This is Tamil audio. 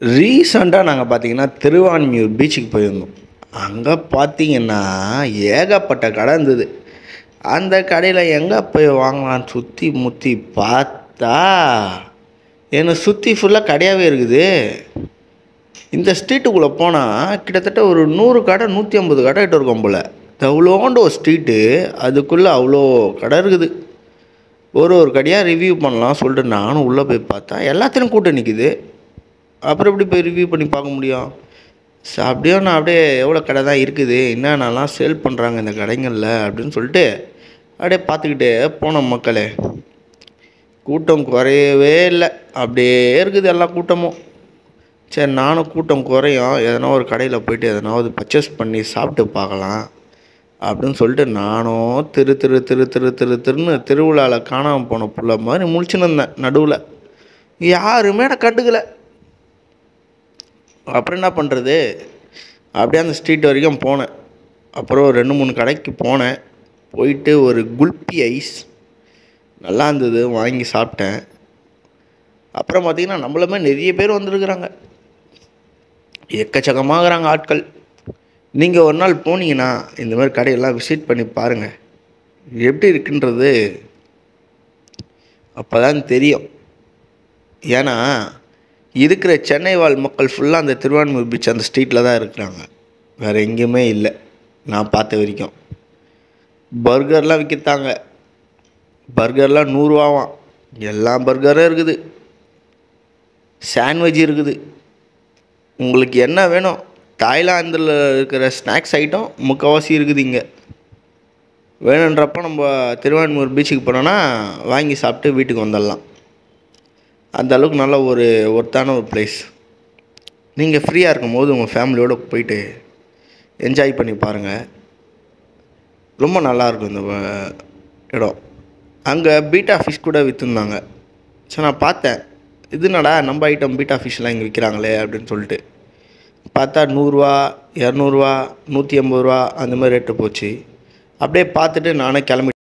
ரீசெண்டா நாங்க பார்த்தீங்கன்னா, திருவான்மியூர் பீச்சுக்கு போயிருந்தோம். அங்க பார்த்தீங்கன்னா, ஏகப்பட்ட கடை இருந்தது. அந்த கடையில எங்க போய் வாங்கலான்னு சுத்தி முத்தி பார்த்தா, என்ன சுத்தி ஃபுல்லா கடையாவே இருக்குது. இந்த ஸ்ட்ரீட்டுக்குள்ள போனா, கிட்டத்தட்ட ஒரு 100 கடை, 150 கடை கிட்ட இருக்கும் போல. அவ்வளோண்டு ஒரு ஸ்ட்ரீட்டு, அதுக்குள்ள அவ்வளோ கடை இருக்குது. ஒரு கடையா ரிவ்யூ பண்ணலாம் சொல்லிட்டு நானும் உள்ள போய் பார்த்தா, எல்லாத்துலயும் கூட்டம் நிக்குது. அப்புறம் எப்படி போய் ரிவ்யூ பண்ணி பார்க்க முடியும்? அப்படியே நான் அப்படியே எவ்வளோ கடை தான் இருக்குது, என்னென்னலாம் சேல் பண்ணுறாங்க இந்த கடைங்களில் அப்படின்னு சொல்லிட்டு அப்படியே பார்த்துக்கிட்டே போனோம் மக்களே. கூட்டம் குறையவே இல்லை, அப்படியே இருக்குது எல்லா கூட்டமும். சரி நானும் கூட்டம் குறையும், எதனா ஒரு கடையில் போயிட்டு எதனாவது பர்ச்சேஸ் பண்ணி சாப்பிட்டு பார்க்கலாம் அப்படின்னு சொல்லிட்டு நானும் திரு திரு திரு திரு திரு திருன்னு திருவிழாவில் காணாமல் போன புள்ள மாதிரி முழிச்சுன்னு இருந்தேன் நடுவில். யாருமே என்னை கண்டுக்கலை. அப்புறம் என்ன பண்ணுறது, அப்படியே அந்த ஸ்ட்ரீட் வரைக்கும் போனேன். அப்புறம் 2 3 கடைக்கு போனேன். போயிட்டு ஒரு குல்பி ஐஸ் நல்லா இருந்தது, வாங்கி சாப்பிட்டேன். அப்புறம் பார்த்திங்கன்னா நம்மள மாதிரி நிறைய பேர் வந்திருக்குறாங்க, எக்கச்சக்கமாகறாங்க ஆட்கள். நீங்கள் ஒரு நாள் போனீங்கன்னா இந்த மாதிரி கடையெல்லாம் விசிட் பண்ணி பாருங்கள், எப்படி இருக்குன்றது அப்போ தான் தெரியும். ஏன்னா இருக்கிற சென்னை வாழ் மக்கள் ஃபுல்லாக அந்த திருவான்மியூர் பீச் அந்த ஸ்ட்ரீட்டில் தான் இருக்கிறாங்க, வேறு எங்கேயுமே இல்லை நான் பார்த்த வரைக்கும். பர்கர்லாம் விற்கிறாங்க, பர்கர்லாம் 100 ரூபாவாம். எல்லா பர்கரும் இருக்குது, சாண்ட்விச் இருக்குது. உங்களுக்கு என்ன வேணும், தாய்லாந்தில் இருக்கிற ஸ்நாக்ஸ் ஐட்டம் முக்கால்வாசி இருக்குது இங்கே. வேணுன்றப்போ நம்ம திருவான்மியூர் பீச்சுக்கு போனோன்னா வாங்கி சாப்பிட்டு வீட்டுக்கு வந்துடலாம். அந்த அளவுக்கு நல்ல ஒரு ஒர்த்தான ஒரு பிளேஸ். நீங்கள் ஃப்ரீயாக இருக்கும்போது உங்கள் ஃபேமிலியோடு போயிட்டு என்ஜாய் பண்ணி பாருங்கள், ரொம்ப நல்லாயிருக்கும் இந்த இடம். அங்கே பீட்டா ஃபிஷ் கூட விற்றுருந்தாங்க. சரி நான் பார்த்தேன், இது என்னடா நம்ம ஐட்டம் பீட்டா ஃபிஷ்லாம் இங்கே விற்கிறாங்களே அப்படின்னு சொல்லிட்டு பார்த்தா 100 ரூபா, 200 ரூபா, 150 ரூபா அந்த மாதிரி ரேட்டு போச்சு. அப்படியே பார்த்துட்டு நானே கிளம்பி